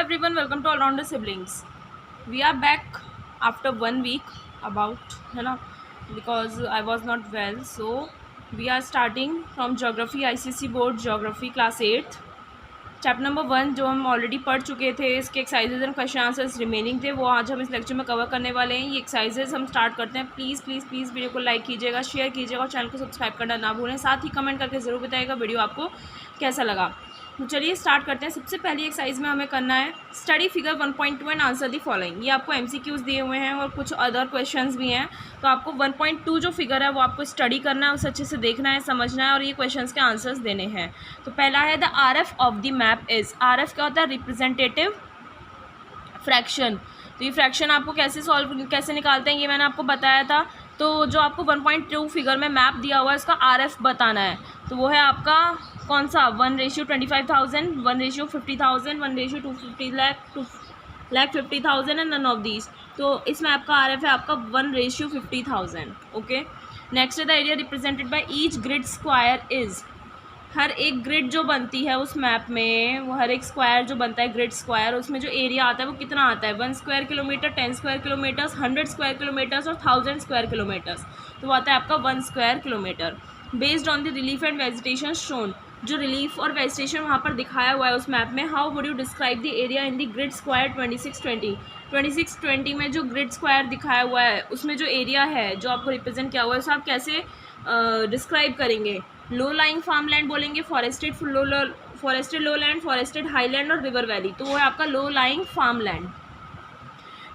everyone, welcome to All Rounder Siblings. We are back after 1 week about, because I was not well. So we are starting from Geography ICC Board Geography Class 8th. Chapter number 1 जो हम already पढ़ चुके थे, इसके exercises and question answers remaining थे, वो आज हम इस लेक्चर में कवर करने वाले हैं। ये एक्सरसाइजेज हम स्टार्ट करते हैं। प्लीज़ प्लीज़ प्लीज़ वीडियो को लाइक कीजिएगा, शेयर कीजिएगा और चैनल को सब्सक्राइब करना ना भूलें। साथ ही कमेंट करके ज़रूर बताइएगा वीडियो आपको कैसा लगा। तो चलिए स्टार्ट करते हैं। सबसे पहली एक्सरसाइज में हमें करना है study figure 1.2 and answer the following. ये आपको MCQs दिए हुए हैं और कुछ अदर क्वेश्चंस भी हैं। तो आपको 1.2 जो फिगर है वो आपको स्टडी करना है, उसे अच्छे से देखना है, समझना है और ये क्वेश्चंस के आंसर्स देने हैं। तो पहला है the RF of the map is. RF क्या होता है? Representative fraction. तो ये फ्रैक्शन आपको कैसे निकालते हैं ये मैंने आपको बताया था। तो जो आपको 1.2 फिगर में मैप दिया हुआ है उसका RF बताना है। तो वो है आपका कौन सा? 1:25,000, 1:50,000, 1:250 lakh, 2,50,000 and none of these. तो इस मैप का RF है आपका 1:50,000। ओके, नेक्स्ट है the area represented by each grid square is. हर एक ग्रिड जो बनती है उस मैप में, वो हर एक स्क्वायर जो बनता है ग्रिड स्क्वायर, उसमें जो एरिया आता है वो कितना आता है? 1 square kilometre, 10 square kilometres, 100 square kilometres और 1000 स्क्वायर किलोमीटर्स। तो वो आता है आपका 1 square kilometre. Based on the relief and vegetation shown, जो रिलीफ और वेजिटेशन वहाँ पर दिखाया हुआ है उस मैप में, how would you describe the area in the grid square 2620 में जो ग्रिड स्क्वायर दिखाया हुआ है उसमें जो एरिया है जो आपको रिप्रेजेंट किया हुआ है उसे आप कैसे डिस्क्राइब करेंगे? लो लाइंग फार्म लैंड बोलेंगे, फॉरेस्टेड लोलैंड, फॉरेस्टेड हाईलैंड और रिवर वैली। तो वो है आपका लो लाइंग फार्म लैंड।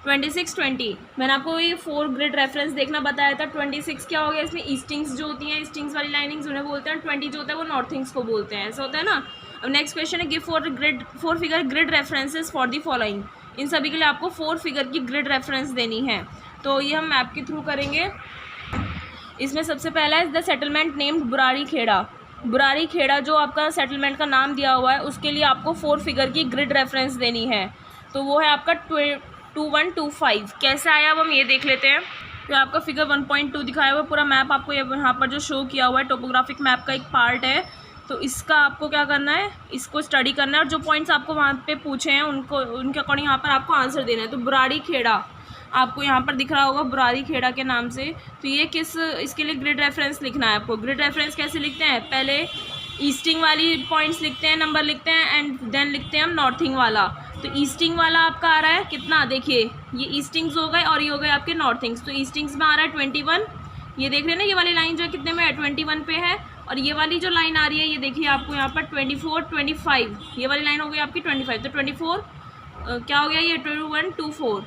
2620 मैंने आपको ये 4 ग्रिड रेफरेंस देखना बताया था। 26 क्या हो गया? इसमें ईस्टिंग्स जो होती हैं, ईस्टिंग्स वाली लाइनिंग्स उन्हें बोलते हैं। 20 जो होता है वो नॉर्थिंग्स को बोलते हैं। ऐसा होता है ना। अब नेक्स्ट क्वेश्चन है give 4 figure grid references for the following. इन सभी के लिए आपको 4 फिगर की ग्रिड रेफरेंस देनी है। तो ये हम मैप के थ्रू करेंगे। इसमें सबसे पहला है the settlement named Burari Khera. Burari Khera जो आपका सेटलमेंट का नाम दिया हुआ है उसके लिए आपको 4 फिगर की ग्रिड रेफरेंस देनी है। तो वो है आपका 2125। कैसे आया अब हम ये देख लेते हैं। तो आपका फिगर 1.2 दिखाया हुआ है, पूरा मैप आपको यहाँ पर जो शो किया हुआ है टोपोग्राफिक मैप का एक पार्ट है। तो इसका आपको क्या करना है? इसको स्टडी करना है और जो पॉइंट्स आपको वहाँ पे पूछे हैं उनके अकॉर्डिंग यहाँ पर आपको आंसर देना है। तो बुरारी खेड़ा आपको यहाँ पर दिख रहा होगा बुरारी खेड़ा के नाम से। तो ये इसके लिए ग्रिड रेफरेंस लिखना है आपको। ग्रिड रेफरेंस कैसे लिखते हैं? पहले ईस्टिंग वाली पॉइंट्स लिखते हैं, नंबर लिखते हैं एंड देन लिखते हैं हम नॉर्थिंग वाला। तो ईस्टिंग वाला आपका आ रहा है कितना? देखिए ये ईस्टिंग्स हो गए और ये हो गए आपके नॉर्थिंग्स। तो ईस्टिंग्स में आ रहा है 21। ये देख रहे हैं ना, ये वाली लाइन जो है कितने में है? 21 पे है। और ये वाली जो लाइन आ रही है ये देखिए आपको यहाँ पर 24, 25। ये वाली लाइन हो गई आपकी 25। तो 24 क्या हो गया? ये 2124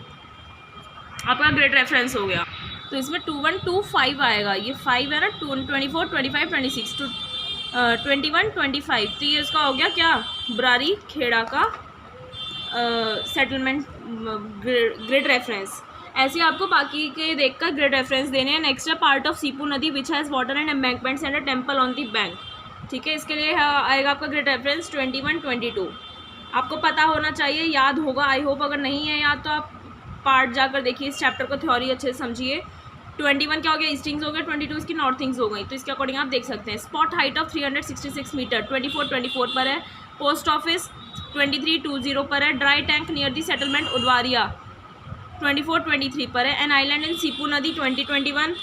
आपका ग्रिड रेफरेंस हो गया। तो इसमें 2125 आएगा। ये 5 है ना, 24, 25, 26 टू 21, 25। तो ये इसका हो गया क्या? बुरारी खेड़ा का सेटलमेंट ग्रिड रेफरेंस। ऐसे आपको बाकी के देखकर ग्रिड रेफरेंस देने हैं। नेक्स्ट है पार्ट ऑफ सीपू नदी which has water and embankments and a temple on the bank. ठीक है, इसके लिए आएगा आपका ग्रिड रेफरेंस 2122। आपको पता होना चाहिए, याद होगा आई होप। अगर नहीं है याद तो आप पार्ट जाकर देखिए, इस चैप्टर को थ्योरी अच्छे से समझिए। 21 क्या हो गया? ईस्टिंग्स हो गए, 22 इसकी नॉर्थिंग्स हो गई। तो इसके अकॉर्डिंग आप देख सकते हैं। स्पॉट हाइट ऑफ 366 मीटर 24 पर है। पोस्ट ऑफिस 2320 पर है। Dry tank near the settlement Udwaria 2423 पर है। एन आइलैंड इन सीपू नदी 2021।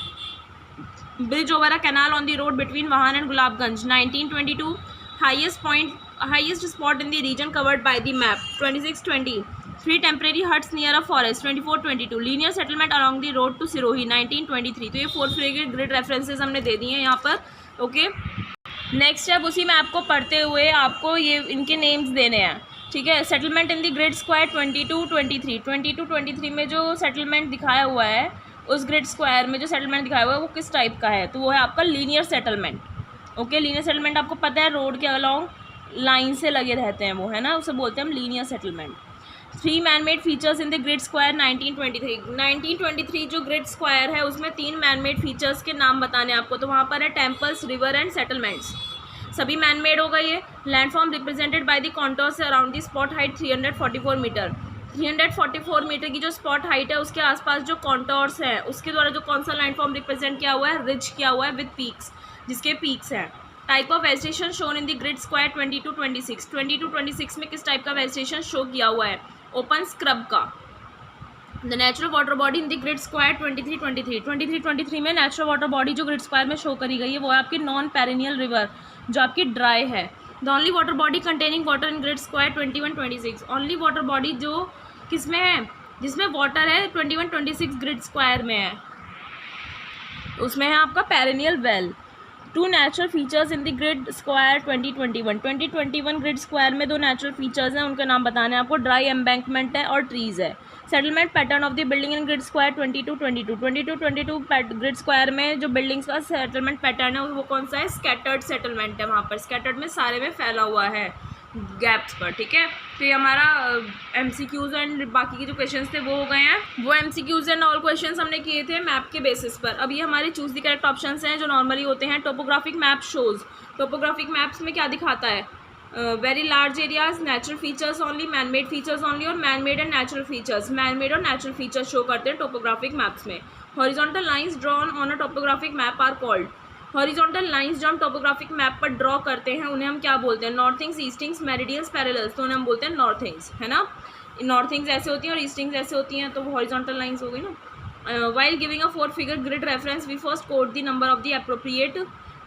Bridge over a canal on the road between Wahan and Gulabganj 1922। Highest spot in the region covered by the map 2620। 3 temporary huts near a forest 2422। Linear settlement along the road to Sirohi 1923। तो ये 4 figure grid references हमने दे दिए हैं यहाँ पर। Okay, next अब उसी map को पढ़ते हुए आपको ये इनके नेम्स देने हैं। ठीक है, settlement in the grid square 2223 में जो सेटलमेंट दिखाया हुआ है उस ग्रिड स्क्वायर में जो सेटलमेंट दिखाया हुआ है वो किस टाइप का है? तो वो है आपका linear settlement. Okay, linear settlement आपको पता है रोड के अलॉन्ग लाइन से लगे रहते हैं वो, है ना, उसे बोलते हैं हम linear settlement. 3 manmade features in the grid square 1923 जो ग्रिड स्क्वायर है उसमें 3 मैनमेड फीचर्स के नाम बताने आपको। तो वहाँ पर है टेम्पल्स, रिवर एंड सेटलमेंट्स, सभी मैनमेड होगा। ये landform represented by the contours around the spot height 344 metre. 344 metre की जो स्पॉट हाइट है उसके आसपास जो कॉन्टोर्स हैं उसके द्वारा जो कौन सा लैंडफॉर्म रिप्रेजेंट किया हुआ है? रिज किया हुआ है विद पीक्स, जिसके पीक्स हैं। Type of vegetation shown in the grid square 2226 में किस टाइप का वेजिटेशन शो किया हुआ है? ओपन स्क्रब का। The natural water body in the grid square 23 में नेचुरल वाटर बॉडी जो ग्रिड स्क्वायर में शो करी गई है वो है आपकी नॉन पेरिनियल रिवर जो आपकी ड्राई है। The only water body containing water in grid square 21-26, only water body जो किस में है, जिसमें वाटर है 21-26 ग्रिड स्क्वायर में है, उसमें है आपका perennial well. Two natural features in the grid square 2021 grid square में दो नेचुरल फीचर्स हैं, उनका नाम बताने हैं आपको। ड्राई एम्बैंकमेंट है और ट्रीज है। Settlement pattern of the building in grid square 22 grid square में जो बिल्डिंग्स का सेटलमेंट पैटर्न है वो कौन सा है, स्कैटर्ड सेटलमेंट है। वहाँ पर स्कैटर्ड में सारे में फैला हुआ है गैप्स पर, ठीक है। तो ये हमारा MCQs एंड बाकी के जो क्वेश्चंस थे वो हो गए हैं। वो MCQs एंड ऑल क्वेश्चंस हमने किए थे मैप के बेसिस पर। अब ये हमारे चूज द करेक्ट ऑप्शंस हैं जो नॉर्मली होते हैं। Topographic map shows, topographic maps में क्या दिखाता है, very large areas, natural features only, man made features only, और man made and natural features, man made और नेचुरल फीचर्स शो करते हैं टोपोग्राफिक मैप्स में। Horizontal lines drawn on a topographic map are called, horizontal lines जो हम topographic map पर draw करते हैं उन्हें हम क्या बोलते हैं, नॉर्थिंग्स, ईस्टिंग्स, मेरिडियंस, पैरेलल्स, तो उन्हें हम बोलते हैं नॉर्थिंग्स, है ना। नॉर्थिंग्स ऐसे होती हैं और ईस्टिंग्स ऐसे होती हैं, तो वो हॉरिजॉन्टल लाइंस हो गई ना। While giving a 4 figure grid reference we first code the number of the appropriate,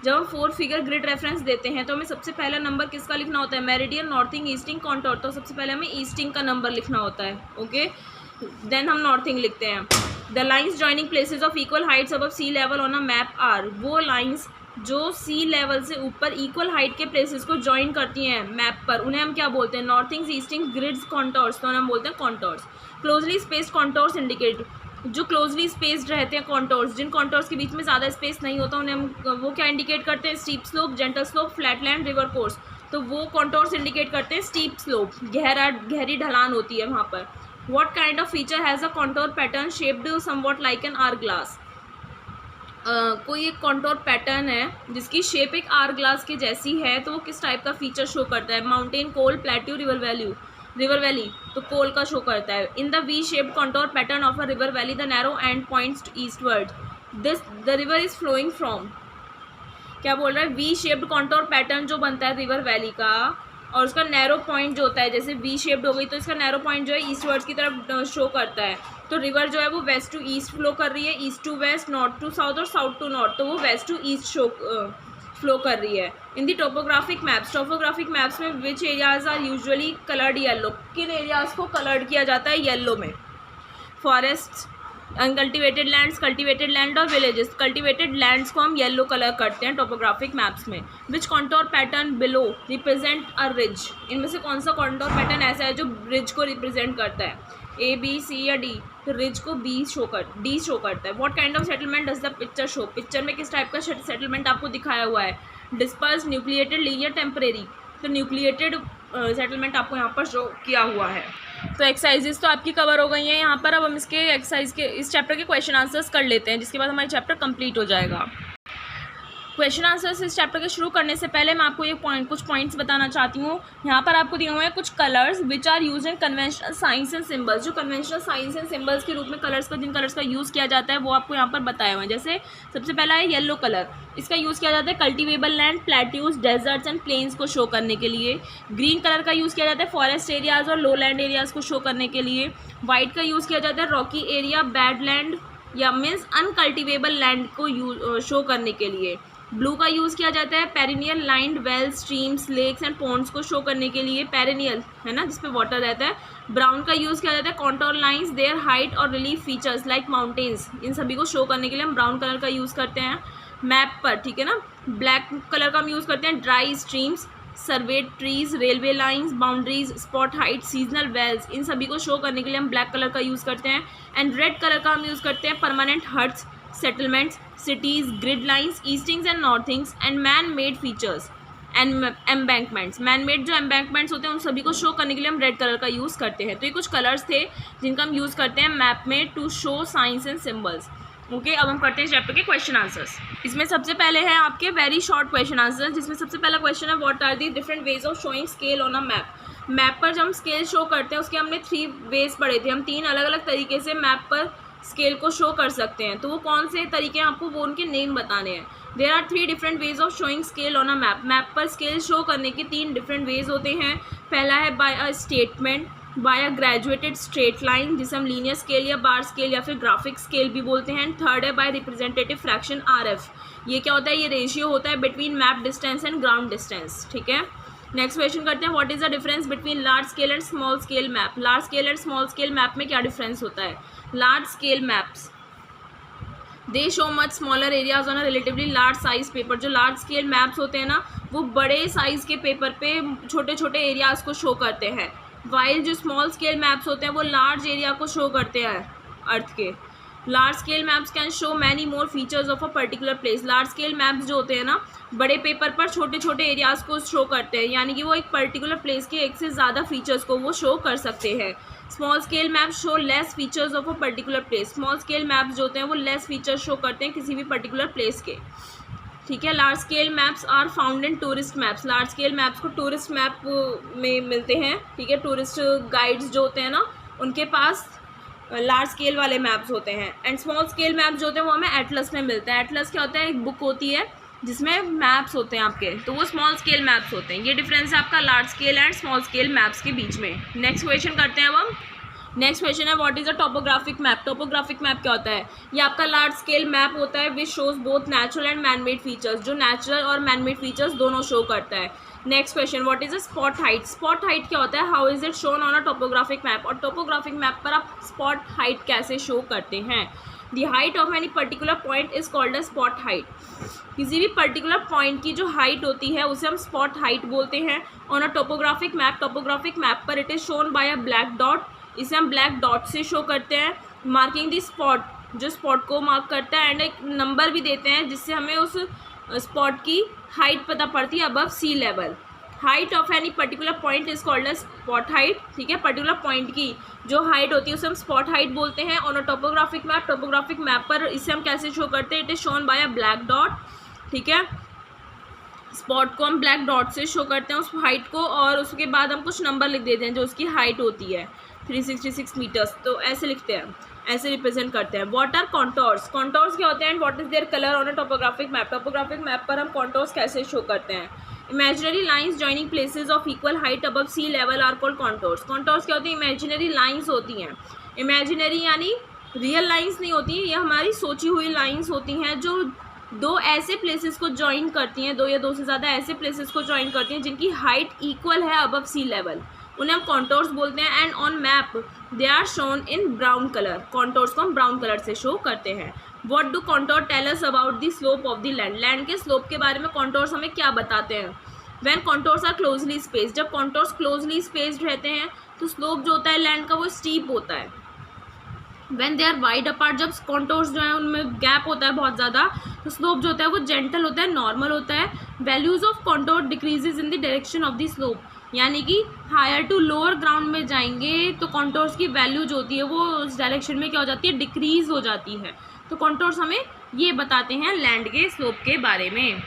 जब हम 4 फिगर ग्रिड रेफरेंस देते हैं तो हमें सबसे पहला नंबर किसका लिखना होता है, मेरिडियन, नॉर्थिंग, ईस्टिंग, कॉन्टोर, तो सबसे पहले हमें ईस्टिंग का नंबर लिखना होता है, ओके। देन हम नॉर्थिंग लिखते हैं। The lines joining places of equal heights above sea level on a map are, वो लाइन्स जो सी लेवल से ऊपर इक्वल हाइट के प्लेसेस को ज्वाइन करती हैं मैप पर, उन्हें हम क्या बोलते हैं, नॉर्थिंग्स, ईस्टिंग, ग्रिड्स, कॉन्टोर्स, तो उन्हें हम बोलते हैं contours. Closely spaced contours indicate, जो क्लोजली स्पेस्ड रहते हैं कॉन्टोर्स, जिन कॉन्टोर्स के बीच में ज़्यादा स्पेस नहीं होता उन्हें हम वो क्या इंडिकेट करते हैं, steep slope, gentle slope, flatland, river course, तो वो कॉन्टोर्स इंडिकेट करते हैं स्टीप स्लोप, गहरी ढलान होती है वहाँ पर। What kind of feature has a contour pattern shaped somewhat like an hour glass, कोई एक कॉन्टोर पैटर्न है जिसकी शेप एक आर ग्लास के जैसी है, तो वो किस टाइप का फीचर शो करता है, mountain, col, plateau, river valley, तो कोल का शो करता है। In the V shaped contour pattern of a river valley the narrow end points eastward, this the river is flowing from, क्या बोल रहा है, वी शेप्ड कॉन्टोर पैटर्न जो बनता है रिवर वैली का और उसका नैरो पॉइंट जो होता है, जैसे वी शेप्ड हो गई तो इसका नैरो पॉइंट जो है ईस्टवर्ड्स की तरफ शो करता है, तो रिवर जो है वो वेस्ट टू ईस्ट फ्लो कर रही है, east to west, north to south और साउथ टू नॉर्थ, तो वो वेस्ट टू ईस्ट फ्लो कर रही है। इन दी टोपोग्राफिक मैप्स में which areas are usually coloured yellow, किन एरियाज को कलर्ड किया जाता है येलो में, forest, uncultivated lands, cultivated land और विलेजेस, कल्टिवेटेड लैंड्स को हम येलो कलर करते हैं टोपोग्राफिक मैप्स में। Which contour pattern below represent a ridge, इनमें से कौन सा कॉन्टोर पैटर्न ऐसा है जो रिज को रिप्रेजेंट करता है, A, B, C या D, तो रिज को D शो करता है। What kind of settlement does the picture show, picture में किस टाइप का सेटलमेंट आपको दिखाया हुआ है, डिस्पर्स, न्यूक्लिएटेड, लीनियर, टेम्परेरी, तो न्यूक्लिएटेड सेटलमेंट आपको यहाँ पर शो किया हुआ है। तो एक्सरसाइजेस तो आपकी कवर हो गई हैं यहाँ पर। अब हम इसके एक्सरसाइज के इस चैप्टर के क्वेश्चन आंसर्स कर लेते हैं, जिसके बाद हमारा चैप्टर कंप्लीट हो जाएगा। क्वेश्चन आंसर्स इस चैप्टर के शुरू करने से पहले मैं आपको ये कुछ पॉइंट्स बताना चाहती हूँ। यहाँ पर आपको दिए हुए हैं कुछ colours which are used in conventional signs and symbols, जो कन्वेंशनल साइंस एंड सिंबल्स के रूप में जिन कलर्स का यूज़ किया जाता है वो आपको यहाँ पर बताए हुए हैं। जैसे सबसे पहला है येलो कलर, इसका यूज़ किया जाता है cultivable land, plateaus, deserts and plains को शो करने के लिए। ग्रीन कलर का यूज़ किया जाता है फॉरेस्ट एरियाज़ और लो लैंड एरियाज़ को शो करने के लिए। वाइट का यूज़ किया जाता है रॉकी एरिया, बैड लैंड या मीन्स अनकल्टिवेबल लैंड को शो करने के लिए। ब्लू का यूज़ किया जाता है perennial lined wells, streams, lakes and ponds को शो करने के लिए, पेरिनियल है ना जिसपे वाटर रहता है। ब्राउन का यूज़ किया जाता है कॉन्टोर लाइंस, देयर हाइट और रिलीफ फीचर्स लाइक माउंटेन्स, इन सभी को शो करने के लिए हम ब्राउन कलर का यूज़ करते हैं मैप पर, ठीक है ना। ब्लैक कलर का हम यूज़ करते हैं dry streams, surveyed trees, railway lines, boundaries, spot height, seasonal wells, इन सभी को शो करने के लिए हम ब्लैक कलर का यूज़ करते हैं। एंड रेड कलर का हम यूज़ करते हैं permanent huts, settlements, cities, grid lines, eastings and northings and man made features and embankments. Man made जो एम्बैंकमेंट्स होते हैं उन सभी को शो करने के लिए हम रेड कलर का यूज़ करते हैं। तो ये कुछ कलर्स थे जिनका हम यूज़ करते हैं मैप में to show signs and symbols. Okay, अब हम करते हैं चैप्टर के क्वेश्चन आंसर्स। इसमें सबसे पहले है आपके वेरी शॉर्ट क्वेश्चन आंसर, जिसमें सबसे पहला क्वेश्चन है what are the different ways of showing scale on a map. Map पर जब हम स्केल शो करते हैं उसके हमने 3 वेज पढ़े थे, हम 3 अलग अलग तरीके से मैप पर स्केल को शो कर सकते हैं। तो वो कौन से तरीके हैं आपको वो उनके नेम बताने हैं। There are 3 different ways of showing scale on a map. Map पर स्केल शो करने के 3 डिफरेंट वेज होते हैं। पहला है by a statement, by a graduated straight line, जिसे हम लीनियर स्केल या बार स्केल या फिर ग्राफिक स्केल भी बोलते हैं। एंड थर्ड है बाय रिप्रेजेंटेटिव फ्रैक्शन RF। ये क्या होता है, ये रेशियो होता है between map distance and ground distance, ठीक है। नेक्स्ट क्वेश्चन करते हैं, what is the difference between large scale and small scale map. Large scale and small scale map में क्या डिफरेंस होता है। Large scale maps they show much smaller areas on a relatively large size paper. जो large scale maps होते हैं ना, वो बड़े साइज के पेपर पे छोटे छोटे एरियाज को शो करते हैं, वाइल जो स्मॉल स्केल मैप्स होते हैं वो लार्ज एरिया को शो करते हैं अर्थ के। Large scale maps can show many more features of a particular place. Large scale maps जो होते हैं ना, बड़े पेपर पर छोटे छोटे एरियाज को शो करते हैं, यानी कि वो एक पर्टिकुलर प्लेस के एक से ज़्यादा फीचर्स को वो शो कर सकते हैं। Small scale maps show less features of a particular place. Small scale maps जो होते हैं वो लेस फीचर्स शो करते हैं किसी भी पर्टिकुलर प्लेस के, ठीक है। Large scale maps are found in tourist maps. Large scale maps को टूरिस्ट मैप में मिलते हैं, ठीक है। टूरिस्ट गाइड्स जो होते हैं ना, उनके पास लार्ज स्केल वाले मैप्स होते हैं। एंड स्मॉल स्केल मैप्स जो होते हैं वो हमें एटलस में मिलते हैं। एटलस क्या होता है, एक बुक होती है जिसमें मैप्स होते हैं आपके, तो वो स्मॉल स्केल मैप्स होते हैं। ये डिफरेंस है आपका large scale and small scale maps के बीच में। नेक्स्ट क्वेश्चन करते हैं अब हम। नेक्स्ट क्वेश्चन है, what is a topographic map. Topographic map क्या होता है, ये आपका लार्ज स्केल मैप होता है which shows both natural and manmade features, जो नेचुरल और मैनमेड फीचर्स दोनों शो करता है। Next question, what is a spot height. Spot height क्या होता है, how is it shown on a topographic map. और टोपोग्राफिक मैप पर आप स्पॉट हाइट कैसे शो करते हैं। The height of any particular point is called a spot height. किसी भी पर्टिकुलर पॉइंट की जो हाइट होती है उसे हम स्पॉट हाइट बोलते हैं। On a topographic map, topographic map पर it is shown by a black dot. इसे हम ब्लैक डॉट से शो करते हैं। मार्किंग द स्पॉट, जो स्पॉट को मार्क करता है, एंड एक नंबर भी देते हैं जिससे हमें उस स्पॉट की हाइट पता पड़ती है above sea level. Height of any particular point is called as spot height, ठीक है। पर्टिकुलर पॉइंट की जो हाइट होती है उसे हम स्पॉट हाइट बोलते हैं। On a topographic map, topographic map पर इसे हम कैसे शो करते हैं, it is shown by a black dot, ठीक है। स्पॉट को हम ब्लैक डॉट से शो करते हैं उस हाइट को, और उसके बाद हम कुछ नंबर लिख देते हैं जो उसकी हाइट होती है 366 मीटर्स। तो ऐसे लिखते हैं, ऐसे रिप्रेजेंट करते हैं। What are contours. कॉन्टोर्स क्या होते हैं and what is their colour on a topographic map. Topographic map पर हम कॉन्टोर्स कैसे शो करते हैं। Imaginary lines joining places of equal height above sea level are called contours. Contours क्या होती है, इमेजिनरी लाइंस होती हैं। इमेजिनरी यानी रियल लाइंस नहीं होती, ये हमारी सोची हुई लाइंस होती हैं जो दो ऐसे प्लेसेस को ज्वाइन करती हैं, दो या दो से ज़्यादा ऐसे प्लेसेस को ज्वाइन करती हैं जिनकी हाइट इक्वल है अबव सी लेवल, उन्हें हम कॉन्टोर्स बोलते हैं। And on map they are shown in brown colour. Contours को हम ब्राउन कलर से शो करते हैं। What do contour tell us about the slope of the land. Land के स्लोप के बारे में कॉन्टोर्स हमें क्या बताते हैं। When contours are closely spaced, जब कॉन्टोर्स क्लोजली स्पेस्ड रहते हैं तो स्लोप जो होता है लैंड का वो स्टीप होता है। When they are wide apart, जब कॉन्टोर्स जो है उनमें गैप होता है बहुत ज़्यादा, तो स्लोप जो होता है वो जेंटल होता है, नॉर्मल होता है। Values of contour decreases in the direction of the slope, यानी कि हायर टू लोअर ग्राउंड में जाएंगे तो कॉन्टोर्स की वैल्यू जो होती है वो उस डायरेक्शन में क्या हो जाती है, डिक्रीज हो जाती है। तो कॉन्टोर्स हमें ये बताते हैं लैंड के स्लोप के बारे में।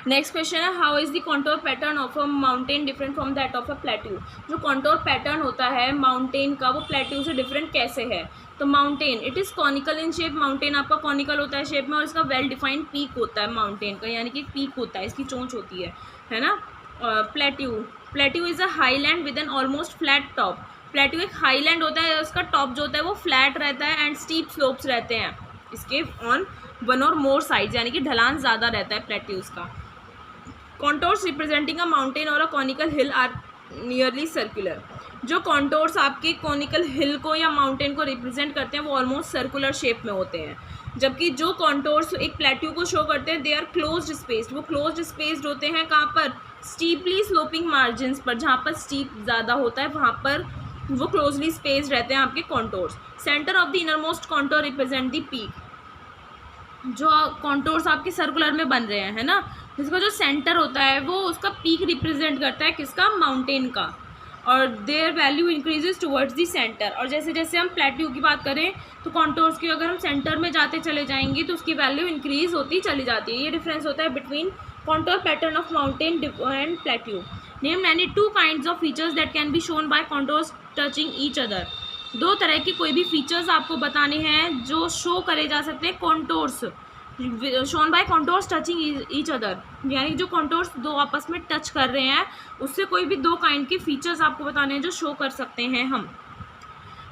नेक्स्ट क्वेश्चन है, how is the contour pattern of a mountain different from that of a plateau. जो कॉन्टोर पैटर्न होता है माउंटेन का वो प्लेट्यू से डिफरेंट कैसे है। तो mountain it is conical in shape. Mountain आपका कॉनिकल होता है शेप में, और इसका वेल डिफाइंड पीक होता है माउंटेन का, यानी कि पीक होता है, इसकी चोंच होती है ना। Plateau, plateau is a highland with an almost flat top. Plateau एक हाईलैंड होता है, उसका टॉप जो होता है वो फ्लैट रहता है एंड स्टीप स्लोप्स रहते हैं इसके ऑन वन और मोर साइड्स, यानी कि ढलान ज़्यादा रहता है प्लेट्यूज का। कॉन्टोर्स रिप्रेजेंटिंग अ माउंटेन और a conical hill are nearly circular. जो कॉन्टोर्स आपके कॉनिकल हिल को या माउंटेन को रिप्रेजेंट करते हैं वो ऑलमोस्ट सर्कुलर शेप में होते हैं, जबकि जो कॉन्टोर्स एक प्लेट्यू को शो करते हैं दे आर क्लोज्ड स्पेस्ड। वो क्लोज्ड स्पेस्ड होते हैं कहाँ पर, स्टीपली स्लोपिंग मार्जिन्स पर, जहाँ पर स्टीप ज़्यादा होता है वहाँ पर वो क्लोजली स्पेस्ड रहते हैं आपके contours. Centre of the innermost contour represent the peak. जो कॉन्टोर्स आपके सर्कुलर में बन रहे हैं, है ना, जिसका जो सेंटर होता है वो उसका पीक रिप्रेजेंट करता है, किसका, माउंटेन का। और their value increases towards the centre. और जैसे जैसे हम प्लेट्यू की बात करें तो कॉन्टोर्स की अगर हम सेंटर में जाते चले जाएंगे तो उसकी वैल्यू इंक्रीज होती चली जाती है। ये डिफरेंस होता है between contour pattern of mountain and plateau. Name any two kinds of features that can be shown by contours touching each other. दो तरह के कोई भी फीचर्स आपको बताने हैं जो शो करे जा सकते हैं contours shown by contours touching each other, यानी जो कॉन्टोर्स दो आपस में टच कर रहे हैं उससे कोई भी दो काइंड के फीचर्स आपको बताने हैं जो शो कर सकते हैं हम।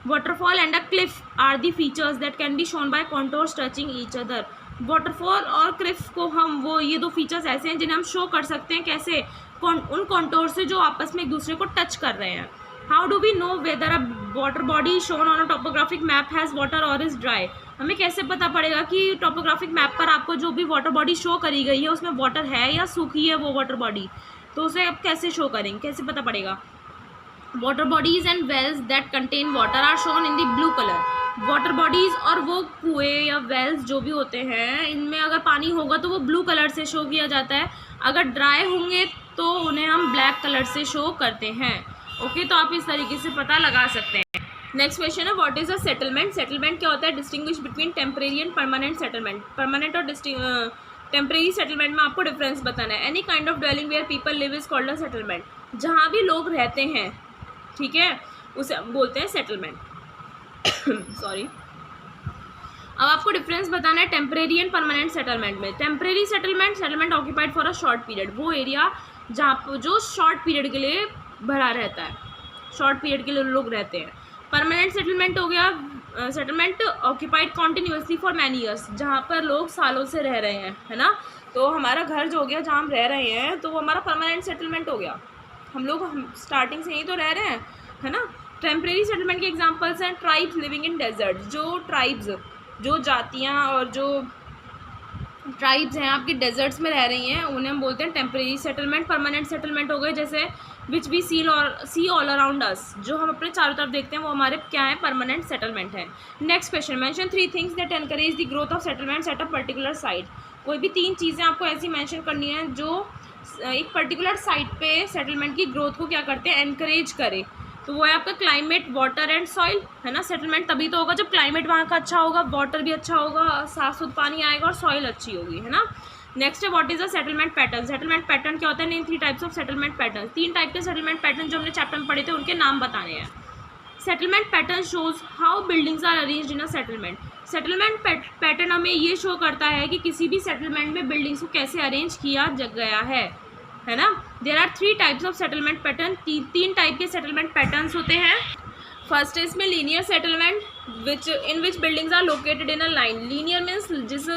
Waterfall and a cliff are the features that can be shown by contours touching each other. Waterfall और क्लिफ को हम वो ये दो फीचर्स ऐसे हैं जिन्हें हम शो कर सकते हैं, कैसे, उन कॉन्टोर से जो आपस में एक दूसरे को टच कर रहे हैं। How do we know whether a water body shown on a topographic map has water और इज ड्राई। हमें कैसे पता पड़ेगा कि टोपोग्राफिक मैप पर आपको जो भी वाटर बॉडी शो करी गई है उसमें वाटर है या सूखी है वो वाटर बॉडी, तो उसे आप कैसे शो करेंगे, कैसे पता पड़ेगा। Water bodies and wells that contain water are shown in the blue colour. Water bodies और वो कुएँ या वेल्स जो भी होते हैं इनमें अगर पानी होगा तो वो ब्लू कलर से शो किया जाता है, अगर ड्राई होंगे तो उन्हें हम ब्लैक कलर से शो करते हैं। ओके, तो आप इस तरीके से पता लगा सकते हैं। नेक्स्ट क्वेश्चन है what is a settlement. Settlement क्या होता है, distinguish between temporary and permanent settlement. Permanent और टेम्परेरी सेटलमेंट में आपको डिफरेंस बताना है। Any kind of dwelling where people live is called a settlement. जहाँ भी लोग रहते हैं, ठीक है, उसे बोलते हैं सेटलमेंट। सॉरी। अब आपको डिफरेंस बताना है टेम्परेरी एंड परमानेंट सेटलमेंट में। Temporary settlement, settlement occupied for a short period, वो एरिया जहाँ जो शॉर्ट पीरियड के लिए भरा रहता है, शॉर्ट पीरियड के लिए लोग रहते हैं। परमानेंट सेटलमेंट हो गया settlement occupied continuously for many years, जहाँ पर लोग सालों से रह रहे हैं, है ना। तो हमारा घर जो हो गया जहाँ हम रह रहे हैं तो वो हमारा परमानेंट सेटलमेंट हो गया, हम स्टार्टिंग से यहीं तो रह रहे हैं, है ना। टेम्परेरी सेटलमेंट के एग्जांपल्स हैं ट्राइब्स लिविंग इन डेजर्ट। जो ट्राइब्स, जो जातियाँ और जो ट्राइब्स हैं आपकी डेजर्ट्स में रह रही हैं उन्हें हम बोलते हैं टेम्परेरी सेटलमेंट। परमानेंट सेटलमेंट हो गए जैसे which we see all around us, जो हम अपने चारों तरफ देखते हैं वो हमारे क्या है, परमानेंट सेटलमेंट है। Next question, mention 3 things that encourage the growth of settlements at a particular site. कोई भी 3 चीज़ें आपको ऐसी मेंशन करनी है जो एक पर्टिकुलर साइट पे सेटलमेंट की ग्रोथ को क्या करते हैं, एनकरेज करे। तो वो है आपका क्लाइमेट, वाटर एंड सॉइल, है ना। सेटलमेंट तभी तो होगा जब क्लाइमेट वहाँ का अच्छा होगा, वाटर भी अच्छा होगा, साफ सुथ पानी आएगा और सॉइल अच्छी होगी, है ना। नेक्स्ट है what is a settlement pattern. Settlement pattern क्या होता है, name 3 types of settlement pattern. 3 type के सेटलमेंट पैटर्न जो हमने चैप्टर में पढ़े थे उनके नाम बताने हैं। Settlement pattern shows how buildings are arranged in a settlement. Settlement pattern हमें ये शो करता है कि किसी भी सेटलमेंट में बिल्डिंग्स को कैसे अरेंज किया गया है ना। There are 3 types of settlement pattern. 3 type के सेटलमेंट पैटर्न्स होते हैं। फर्स्ट है इसमें linear settlement in which buildings are located in a line. Linear means जिस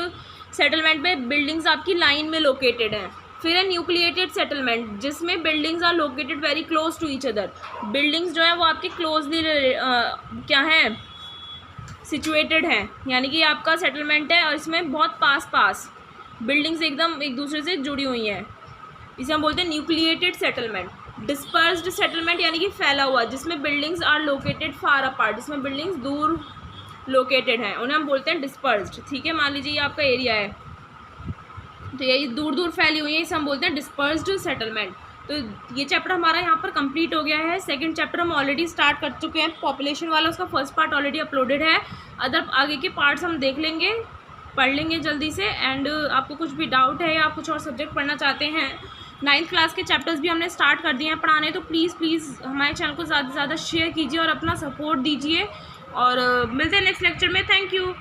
सेटलमेंट में बिल्डिंग्स आपकी लाइन में लोकेटेड हैं। फिर है न्यूक्लिएटेड सेटलमेंट जिसमें buildings are located very close to each other. Buildings जो है वो आपकी क्लोजली क्या है, सिचुएटेड हैं, यानी कि आपका सेटलमेंट है और इसमें बहुत पास बिल्डिंग्स एकदम एक दूसरे से जुड़ी हुई हैं, इसे हम बोलते हैं न्यूक्लिएटेड सेटलमेंट। डिस्पर्स्ड सेटलमेंट यानी कि फैला हुआ, जिसमें buildings are located far apart, जिसमें बिल्डिंग्स दूर लोकेटेड हैं, उन्हें हम बोलते हैं डिस्पर्स्ड। ठीक है, मान लीजिए ये आपका एरिया है तो ये दूर फैली हुई है, इसे हम बोलते हैं डिस्पर्स्ड सेटलमेंट। तो ये चैप्टर हमारा यहाँ पर कंप्लीट हो गया है। सेकंड चैप्टर हम ऑलरेडी स्टार्ट कर चुके हैं, पॉपुलेशन वाला, उसका फर्स्ट पार्ट ऑलरेडी अपलोडेड है। अदर आगे के पार्ट्स हम देख लेंगे, पढ़ लेंगे जल्दी से। एंड आपको कुछ भी डाउट है या आप कुछ और सब्जेक्ट पढ़ना चाहते हैं, 9th क्लास के चैप्टर्स भी हमने स्टार्ट कर दिए हैं पढ़ाने, तो प्लीज़ हमारे चैनल को ज़्यादा से ज़्यादा शेयर कीजिए और अपना सपोर्ट दीजिए। और मिलते हैं नेक्स्ट लेक्चर में। Thank you.